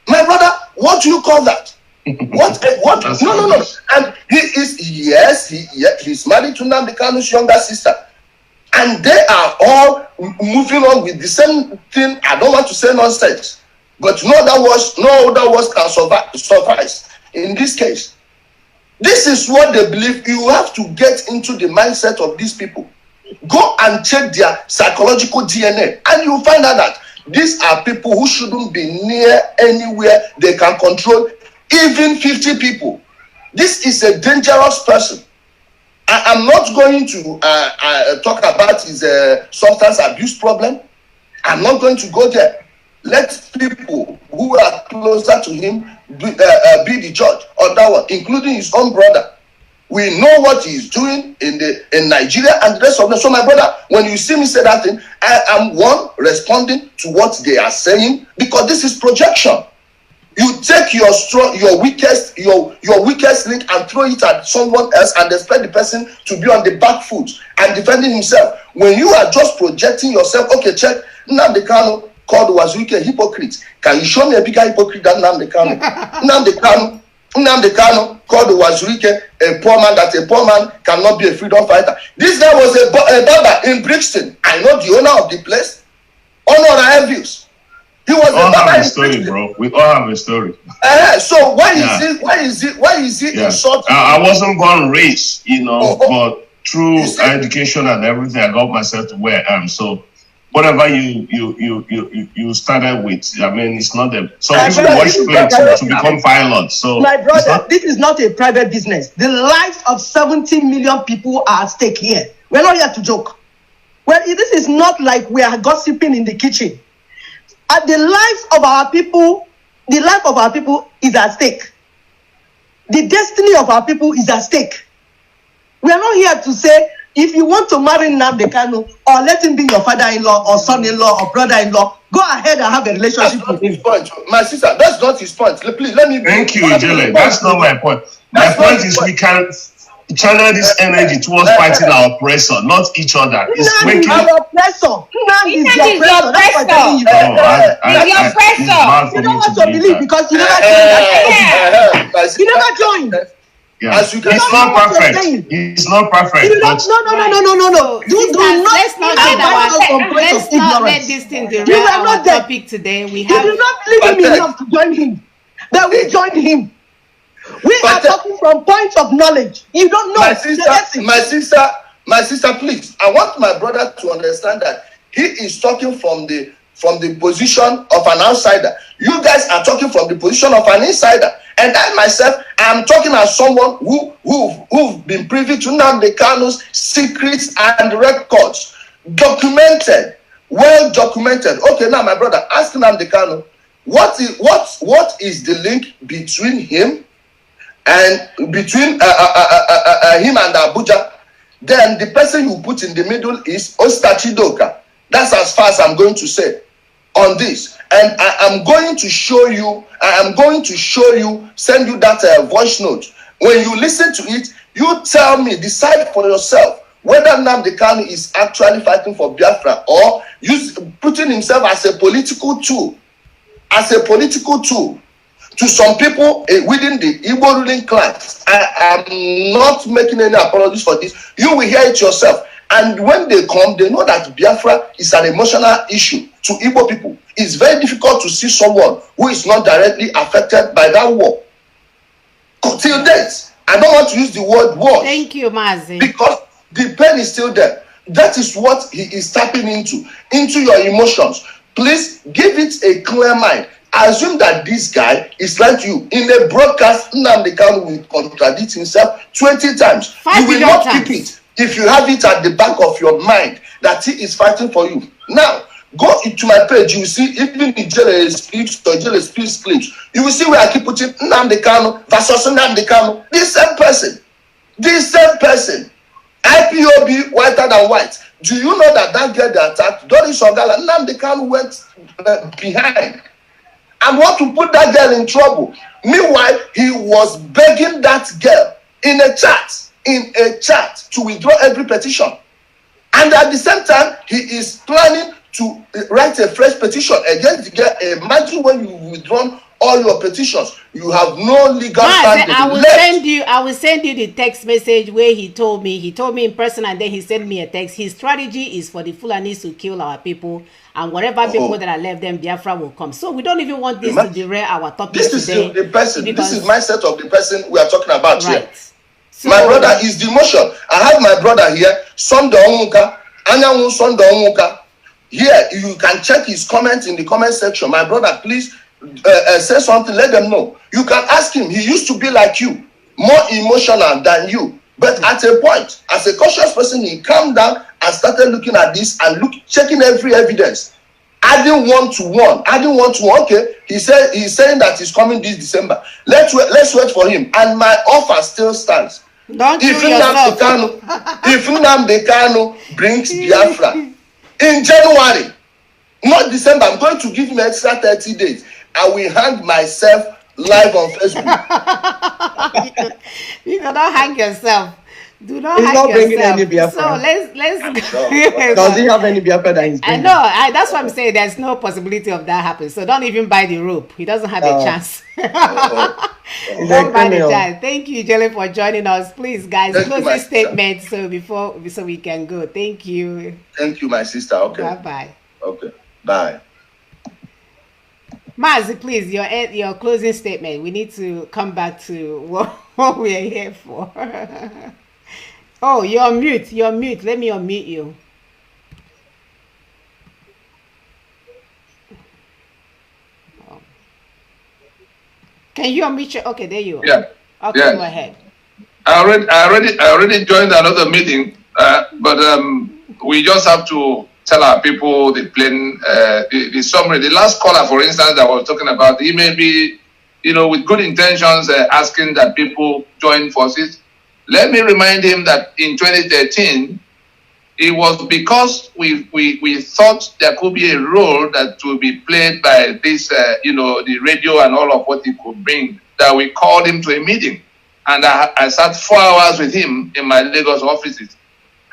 My brother, what do you call that? What? No. And he's married to Nnamdi Kanu's younger sister. And they are all moving on with the same thing. I don't want to say nonsense. But no other words can suffice in this case. This is what they believe. You have to get into the mindset of these people. Go and check their psychological DNA, and you'll find out that these are people who shouldn't be near anywhere they can control even 50 people. This is a dangerous person. I'm not going to talk about his substance abuse problem. I'm not going to go there. Let people who are closer to him be the judge on that one, including his own brother. We know what he's doing in Nigeria and the rest of them. So, my brother, when you see me say that thing, I am responding to what they are saying, because this is projection. You take your weakest link and throw it at someone else and expect the person to be on the back foot and defending himself. When you are just projecting yourself, okay, check, Nnamdi Kanu called Wazuike a hypocrite. Can you show me a bigger hypocrite than Nnamdi Kanu? Nnamdi Kanu called Wazuike a poor man, that a poor man cannot be a freedom fighter. This guy was a barber in Brixton. I know the owner of the place. Honor views. He was all a barber have a in story, Brixton. bro. We all have a story. So why is it insulting? I wasn't born rich, you know, but through You see? education and everything, I got myself to where I am. So whatever you started with, I mean, it's not them. Some My people brother, watch this is play not to become pilots. So My it's brother, not- this is not a private business. The lives of 70 million people are at stake here. We're not here to joke. Well, this is not like we are gossiping in the kitchen. The lives of our people, the life of our people is at stake. The destiny of our people is at stake. We are not here to say, if you want to marry Nnamdi Kanu, or let him be your father-in-law, or son-in-law, or brother-in-law, go ahead and have a That's relationship not with his him. point. My sister, that's not his point. Please let me. Thank you, Ijele. That's not my point. My That's not point his is we point. can channel this energy towards fighting our oppressor, not each other. It's Nnamdi is making our oppressor. Nnamdi is Nnamdi your is your oppressor. That's what I'm telling you. He's your it's oppressor. bad for You me don't want to believe that. because you never joined that. My You sister, never joined. Yeah. As you can It's see, not what you're perfect. saying. It's not perfect. You But don't, no. So, Do sisters, not let's not advise get our, us on points let's of not let ignorance. this thing You derail were our not there. topic today. We You have did not believe him Pathetic. enough to join him. But we joined him. We are Pathetic. talking from points of knowledge. You don't know my the sister, essence. my sister, please. I want my brother to understand that he is talking from the position of an outsider. You guys are talking from the position of an insider. And I myself, I'm talking as someone who've been privy to Nnamdi Kanu's secrets and records, documented, well documented. Okay, now my brother, ask Nnamdi Kanu, what is the link between him and between him and Abuja? Then the person you put in the middle is Ostachidoka. That's as far as I'm going to say on this. And I am going to show you, send you that voice note. When you listen to it, you tell me, decide for yourself whether Nnamdi Kanu is actually fighting for Biafra or putting himself as a political tool. To some people within the Igbo ruling class. I am not making any apologies for this. You will hear it yourself. And when they come, they know that Biafra is an emotional issue to Igbo people. It's very difficult to see someone who is not directly affected by that war. Till date, I don't want to use the word war. Thank you, Mazi. Because the pain is still there. That is what he is tapping into your emotions. Please give it a clear mind. Assume that this guy is like you. In a broadcast, Nnamdi Kanu will contradict himself 20 times. You will not keep it if you have it at the back of your mind that he is fighting for you. Now, go into my page, you will see even the Ijele speaks or Ijele speaks clips. You will see where I keep putting Nnamdi Kanu versus Nnamdi Kanu. This same person. IPOB whiter than white. Do you know that girl they attacked, Doris Ogala, Nnamdi Kanu went behind and want to put that girl in trouble. Meanwhile, he was begging that girl in a chat to withdraw every petition. And at the same time, he is planning to write a fresh petition against the girl. Imagine when you withdrawn all your petitions, you have no legal standing. I will send you the text message where he told me in person, and then he sent me a text. His strategy is for the Fulanis to kill our people, and whatever people that are left, them Biafra will come. So we don't even want this to derail our topic this is today. The person. This is mindset of the person we are talking about here. So, my brother is the emotion. I have my brother here, Sunday Onwuka, Anyanwu Sunday Onwuka. Here, you can check his comments in the comment section. My brother, please say something, let them know. You can ask him. He used to be like you, more emotional than you. But at a point, as a cautious person, he calmed down and started looking at this and checking every evidence. Adding one to one. Okay, he's saying that he's coming this December. Let's wait for him. And my offer still stands. If Nnamdi Kanu brings Biafra in January, not December, I'm going to give him extra 30 days. I will hang myself live on Facebook. You cannot hang yourself. Do not He's hide not bringing yourself. any Biafra. So let's Does he have any Biafra that he's I bringing? know. That's why I'm saying there's no possibility of that happening. So don't even buy the rope. He doesn't have a chance. He's Don't buy the criminal. chance. Thank you, Jelly, for joining us. Please, guys, Thank you, close my this statement so we can go. Thank you. Thank you, my sister. Okay. Bye bye. Okay. Bye. Mazi, please, your closing statement. We need to come back to what we are here for. Oh, you're on mute. You're on mute. Let me unmute you. Can you unmute your? Okay, there you are. Yeah. Okay, Yeah. go ahead. I already joined another meeting, but we just have to tell our people the plain, the summary. The last caller, for instance, that I was talking about, he may be, with good intentions, asking that people join forces. Let me remind him that in 2013, it was because we thought there could be a role that would be played by this, the radio and all of what he could bring, that we called him to a meeting. And I sat 4 hours with him in my Lagos offices.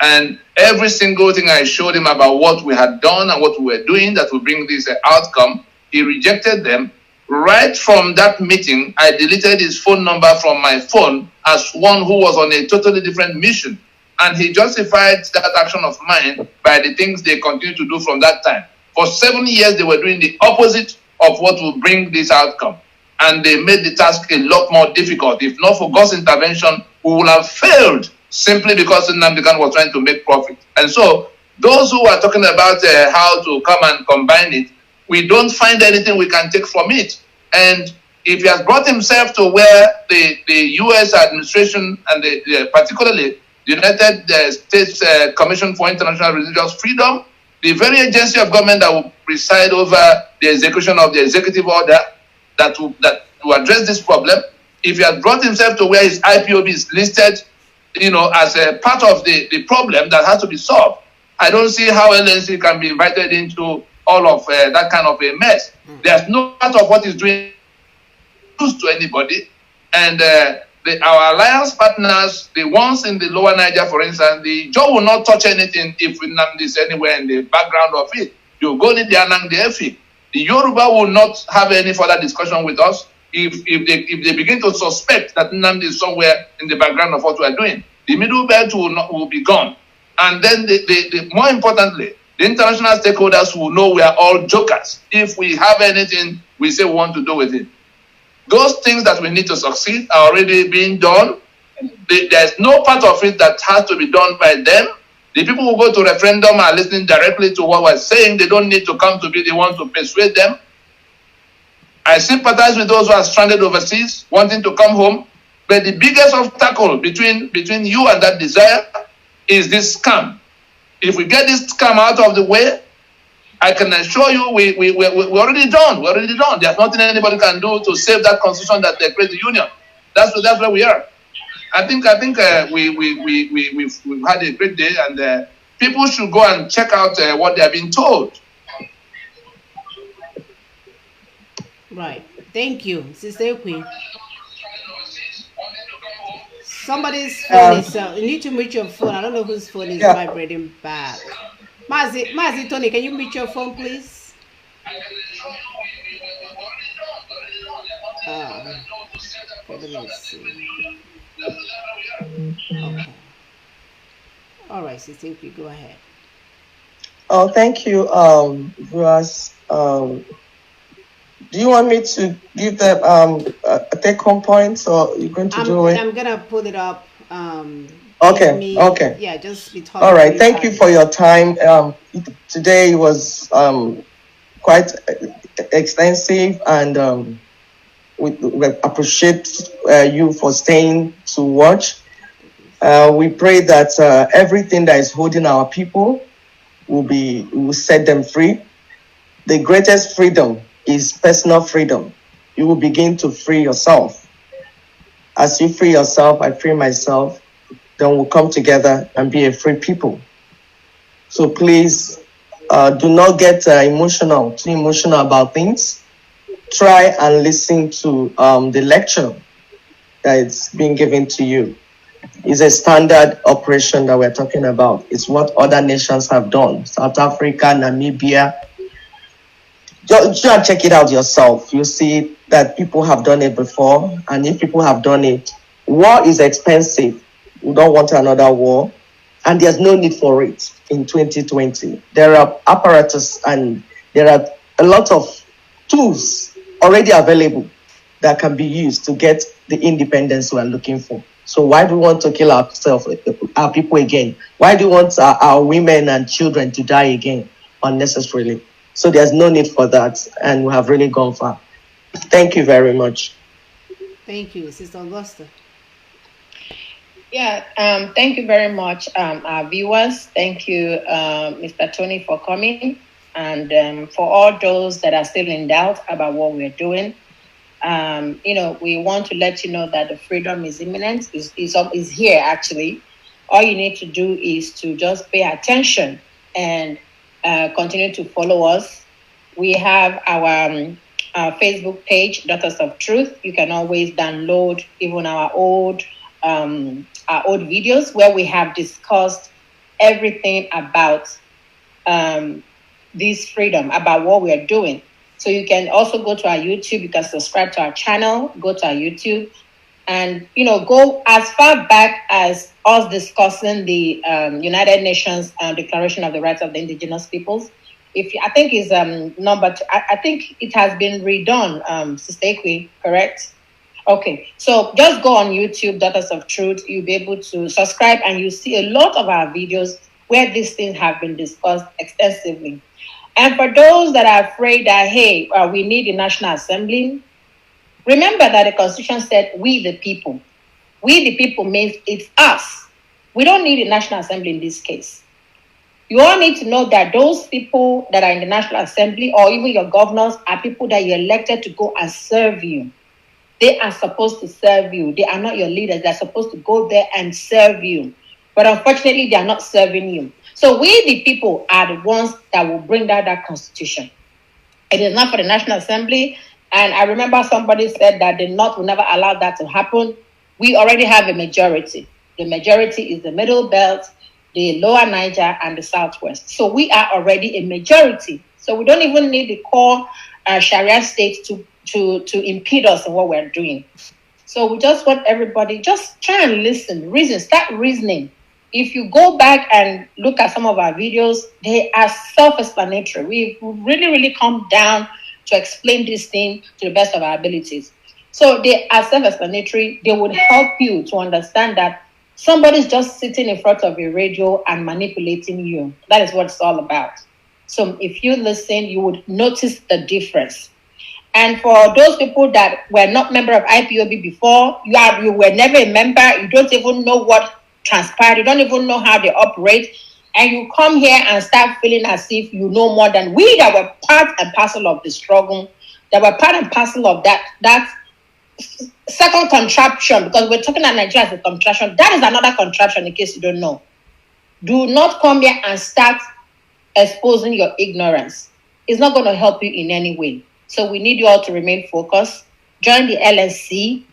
And every single thing I showed him about what we had done and what we were doing that would bring this outcome, he rejected them. Right from that meeting, I deleted his phone number from my phone as one who was on a totally different mission. And he justified that action of mine by the things they continued to do from that time. For 7 years, they were doing the opposite of what will bring this outcome. And they made the task a lot more difficult. If not for God's intervention, we would have failed simply because Nnamdi Kanu was trying to make profit. And so those who are talking about how to come and combine it, we don't find anything we can take from it. And if he has brought himself to where the U.S. administration and particularly the United States Commission for International Religious Freedom, the very agency of government that will preside over the execution of the executive order that will address this problem, if he has brought himself to where his IPOB is listed, as a part of the problem that has to be solved, I don't see how LNC can be invited into all of that kind of a mess. There's no part of what he's doing to anybody. And our alliance partners, the ones in the Lower Niger, for instance, the Joe will not touch anything if Nnamdi is anywhere in the background of it. You go to the Anang, the Efi. The Yoruba will not have any further discussion with us if they begin to suspect that Nnamdi is somewhere in the background of what we are doing. The middle belt will be gone. And then more importantly, the international stakeholders will know we are all jokers if we have anything we say we want to do with it. Those things that we need to succeed are already being done. There's no part of it that has to be done by them. The people who go to referendum are listening directly to what we're saying. They don't need to come to be the ones to persuade them. I sympathize with those who are stranded overseas, wanting to come home. But the biggest obstacle between you and that desire is this scam. If we get this scam out of the way, I can assure you we're already done. We're already done. There's nothing anybody can do to save that constitution that they create the union. That's where we are. I think we've had a great day, and people should go and check out what they have been told. Right. Thank you, Sister Queen. Somebody's phone is. You need to mute your phone. I don't know whose phone is vibrating back. Mazi, Tony, can you mute your phone, please? Okay, let me see. Okay. All right, so thank you. Go ahead. Oh, thank you, viewers. Do you want me to give them a take-home point, or you're going to do it? I'm gonna put it up. Okay. Okay. Yeah, just be talking. All right. Thank you for your time. Today was quite extensive, and we appreciate you for staying to watch. We pray that everything that is holding our people will set them free. The greatest freedom is personal freedom. You will begin to free yourself. As you free yourself, I free myself. Then we'll come together and be a free people. So please do not get too emotional about things. Try and listen to the lecture that is being given to you. It's a standard operation that we're talking about. It's what other nations have done. South Africa, Namibia. Just check it out yourself. You see that people have done it before. And if people have done it, war is expensive. We don't want another war. And there's no need for it in 2020. There are apparatus and there are a lot of tools already available that can be used to get the independence we are looking for. So why do we want to kill ourselves, our people again? Why do we want our women and children to die again unnecessarily? So there's no need for that, and we have really gone far. Thank you very much. Thank you, Sister Augusta. Yeah, thank you very much, our viewers. Thank you, Mr. Tony, for coming, and for all those that are still in doubt about what we're doing. We want to let you know that the freedom is imminent, is here actually. All you need to do is to just pay attention and continue to follow us. We have our Facebook page, Daughters of Truth. You can always download even our old videos where we have discussed everything about this freedom, about what we are doing. So you can also go to our YouTube. You can subscribe to our channel, go to our YouTube, and go as far back as us discussing the United Nations Declaration of the Rights of the Indigenous Peoples. I think it's number 2. I think it has been redone, Sister Ekwe, correct? Okay, so just go on YouTube, Daughters of Truth. You'll be able to subscribe, and you see a lot of our videos where these things have been discussed extensively. And for those that are afraid that, hey, we need a National Assembly, remember that the Constitution said, we the people. We the people means it's us. We don't need a National Assembly in this case. You all need to know that those people that are in the National Assembly, or even your governors, are people that you elected to go and serve you. They are supposed to serve you. They are not your leaders. They're supposed to go there and serve you. But unfortunately, they are not serving you. So we, the people, are the ones that will bring down that constitution. It is not for the National Assembly. And I remember somebody said that the North will never allow that to happen. We already have a majority. The majority is the Middle Belt, the Lower Niger, and the Southwest. So we are already a majority. So we don't even need the core Sharia states to impede us in what we're doing. So we just want everybody, just try and listen, reason, start reasoning. If you go back and look at some of our videos, they are self-explanatory. We've really, really come down to explain this thing to the best of our abilities. So they are self-explanatory. They would help you to understand that somebody's just sitting in front of a radio and manipulating you. That is what it's all about. So if you listen, you would notice the difference. And for those people that were not member of IPOB before, you were never a member, you don't even know what transpired, you don't even know how they operate, and you come here and start feeling as if you know more than we that were part and parcel of the struggle, that were part and parcel of that second contraption, because we're talking about Nigeria as a contraption. That is another contraption, in case you don't know. Do not come here and start exposing your ignorance. It's not going to help you in any way. So we need you all to remain focused. Join the LSC.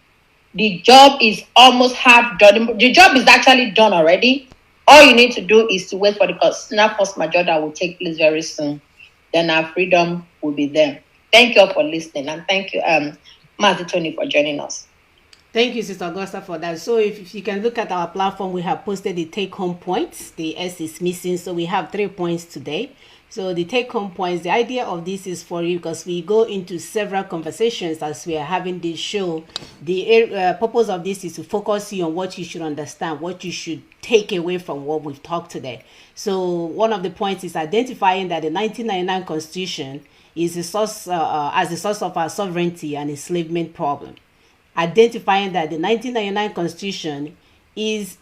The job is almost half done. The job is actually done already. All you need to do is to wait for the constitutional force majeure that will take place very soon. Then our freedom will be there. Thank you all for listening, and thank you, Master Tony, for joining us. Thank you, Sister Augusta, for that. So if you can look at our platform, we have posted the take-home points. The S is missing, so we have 3 points today. So the take-home points, the idea of this is for you because we go into several conversations as we are having this show. The purpose of this is to focus you on what you should understand, what you should take away from what we've talked today. So one of the points is identifying that the 1999 Constitution is the source, as the source of our sovereignty and enslavement problem. Identifying that the 1999 Constitution is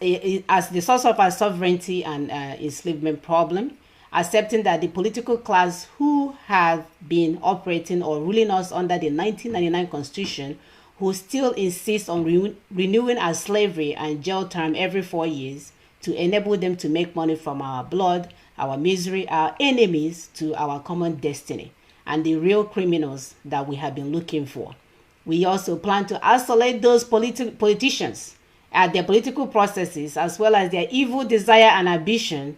as the source of our sovereignty and enslavement problem. Accepting that the political class who have been operating or ruling us under the 1999 Constitution, who still insist on renewing our slavery and jail term every 4 years to enable them to make money from our blood, our misery, our enemies to our common destiny, and the real criminals that we have been looking for. We also plan to isolate those politicians at their political processes, as well as their evil desire and ambition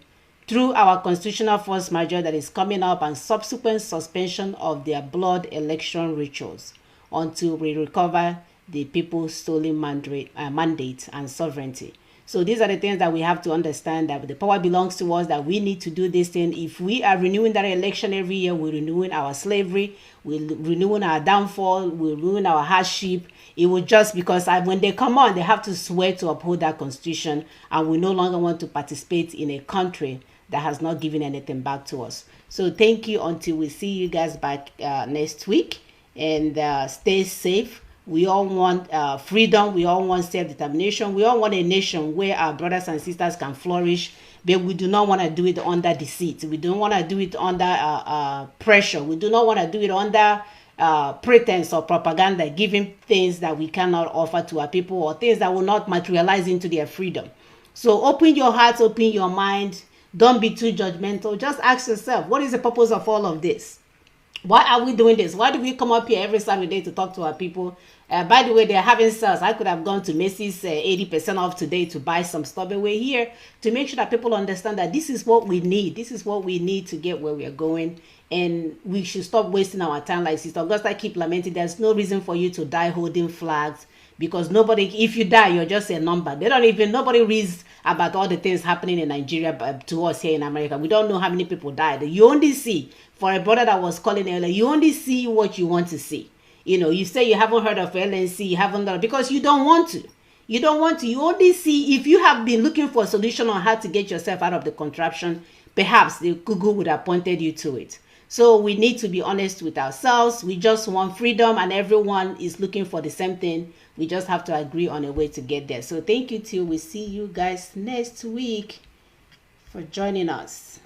through our constitutional force majeure that is coming up, and subsequent suspension of their blood election rituals until we recover the people's stolen mandate and sovereignty. So these are the things that we have to understand, that the power belongs to us, that we need to do this thing. If we are renewing that election every year, we're renewing our slavery, we're renewing our downfall, we're renewing our hardship. It will just, because when they come on, they have to swear to uphold that constitution, and we no longer want to participate in a country that has not given anything back to us. So thank you until we see you guys back next week, and stay safe. We all want freedom. We all want self-determination. We all want a nation where our brothers and sisters can flourish, but we do not want to do it under deceit. We don't want to do it under pressure. We do not want to do it under pretense or propaganda, giving things that we cannot offer to our people, or things that will not materialize into their freedom. So open your hearts, open your mind. Don't be too judgmental. Just ask yourself, what is the purpose of all of this? Why are we doing this? Why do we come up here every Saturday to talk to our people? By the way, they're having sales. I could have gone to Macy's 80% off today to buy some stuff, but we're here to make sure that people understand that this is what we need. This is what we need to get where we're going. And we should stop wasting our time. Like Sister Augusta keep lamenting, there's no reason for you to die holding flags, because nobody, if you die, you're just a number. Nobody reads about all the things happening in Nigeria to us here in America. We don't know how many people died. You only see, for a brother that was calling earlier, you only see what you want to see. You know, you say you haven't heard of LNC, you haven't done, because you don't want to. You don't want to. You only see, if you have been looking for a solution on how to get yourself out of the contraption, perhaps the Google would have pointed you to it. So we need to be honest with ourselves. We just want freedom, and everyone is looking for the same thing. We just have to agree on a way to get there. So thank you till we see you guys next week for joining us.